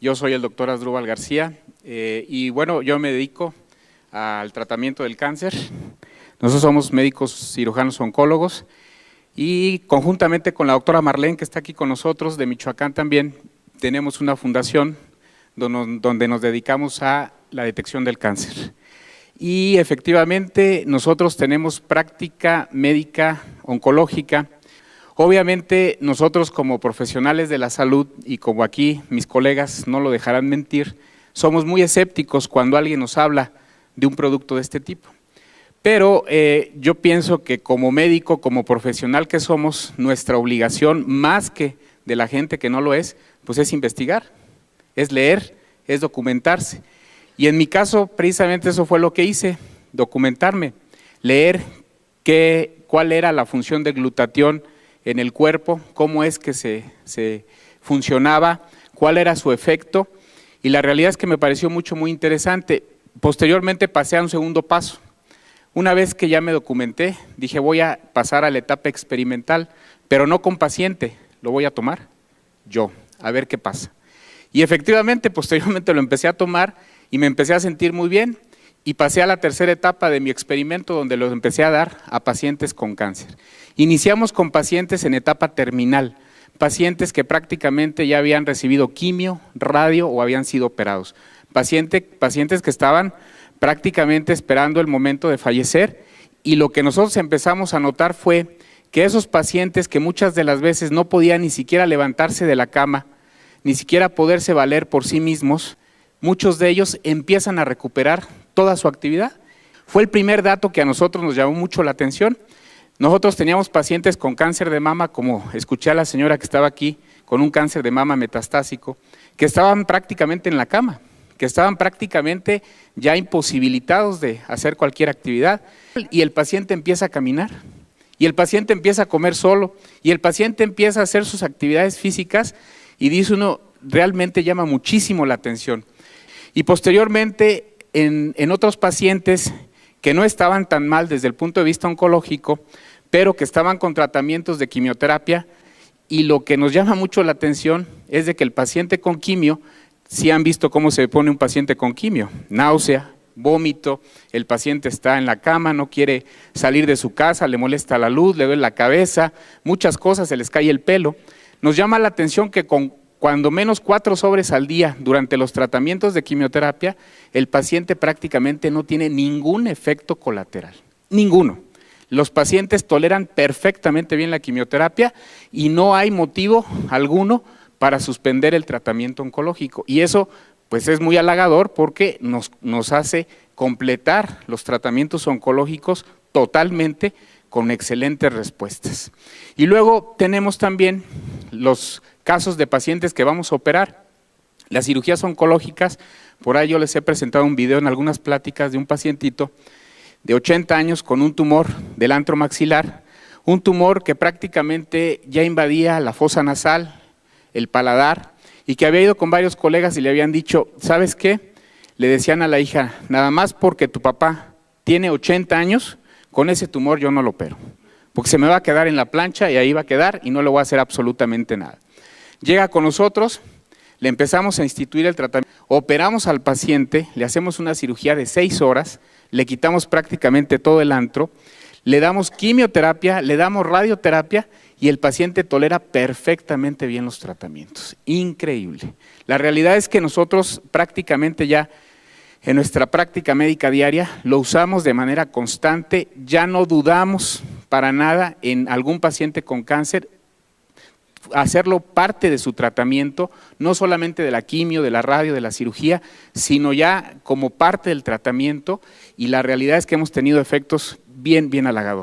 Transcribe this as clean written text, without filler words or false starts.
Yo soy el doctor Asdrúbal García y bueno, yo me dedico al tratamiento del cáncer. Nosotros somos médicos cirujanos oncólogos y conjuntamente con la doctora Marlene, que está aquí con nosotros, de Michoacán también, tenemos una fundación donde nos dedicamos a la detección del cáncer. Y efectivamente nosotros tenemos práctica médica oncológica. Obviamente nosotros como profesionales de la salud y como aquí mis colegas no lo dejarán mentir, somos muy escépticos cuando alguien nos habla de un producto de este tipo. Pero yo pienso que como médico, como profesional que somos, nuestra obligación, más que de la gente que no lo es, pues es investigar, es leer, es documentarse. Y en mi caso, precisamente eso fue lo que hice, documentarme, leer cuál era la función del glutatión en el cuerpo, cómo es que se funcionaba, cuál era su efecto, y la realidad es que me pareció muy interesante. Posteriormente pasé a un segundo paso. Una vez que ya me documenté, dije voy a pasar a la etapa experimental, pero no con paciente, lo voy a tomar yo, a ver qué pasa. Y efectivamente, posteriormente lo empecé a tomar y me empecé a sentir muy bien y pasé a la tercera etapa de mi experimento donde lo empecé a dar a pacientes con cáncer. Iniciamos con pacientes en etapa terminal, pacientes que prácticamente ya habían recibido quimio, radio o habían sido operados, pacientes que estaban prácticamente esperando el momento de fallecer, y lo que nosotros empezamos a notar fue que esos pacientes que muchas de las veces no podían ni siquiera levantarse de la cama, ni siquiera poderse valer por sí mismos, muchos de ellos empiezan a recuperar toda su actividad. Fue el primer dato que a nosotros nos llamó mucho la atención. Nosotros teníamos pacientes con cáncer de mama, como escuché a la señora que estaba aquí, con un cáncer de mama metastásico, que estaban prácticamente en la cama, que estaban prácticamente ya imposibilitados de hacer cualquier actividad, y el paciente empieza a caminar, y el paciente empieza a comer solo, y el paciente empieza a hacer sus actividades físicas, y dice uno, realmente llama muchísimo la atención. Y posteriormente, en otros pacientes que no estaban tan mal desde el punto de vista oncológico, pero que estaban con tratamientos de quimioterapia, y lo que nos llama mucho la atención es de que el paciente con quimio, si han visto cómo se pone un paciente con quimio, náusea, vómito, el paciente está en la cama, no quiere salir de su casa, le molesta la luz, le duele la cabeza, muchas cosas, se les cae el pelo. Nos llama la atención que con cuando menos 4 sobres al día durante los tratamientos de quimioterapia, el paciente prácticamente no tiene ningún efecto colateral, ninguno. Los pacientes toleran perfectamente bien la quimioterapia y no hay motivo alguno para suspender el tratamiento oncológico. Y eso pues es muy halagador porque nos hace completar los tratamientos oncológicos totalmente con excelentes respuestas. Y luego tenemos también los casos de pacientes que vamos a operar. Las cirugías oncológicas, por ahí yo les he presentado un video en algunas pláticas de un pacientito de 80 años con un tumor del antro maxilar, un tumor que prácticamente ya invadía la fosa nasal, el paladar, y que había ido con varios colegas y le habían dicho, ¿sabes qué? Le decían a la hija, nada más porque tu papá tiene 80 años, con ese tumor yo no lo opero, porque se me va a quedar en la plancha y ahí va a quedar y no le voy a hacer absolutamente nada. Llega con nosotros, le empezamos a instituir el tratamiento, operamos al paciente, le hacemos una cirugía de 6 horas, le quitamos prácticamente todo el antro, le damos quimioterapia, le damos radioterapia y el paciente tolera perfectamente bien los tratamientos. Increíble. La realidad es que nosotros prácticamente ya en nuestra práctica médica diaria lo usamos de manera constante, ya no dudamos para nada en algún paciente con cáncer, hacerlo parte de su tratamiento, no solamente de la quimio, de la radio, de la cirugía, sino ya como parte del tratamiento, y la realidad es que hemos tenido efectos bien halagadores.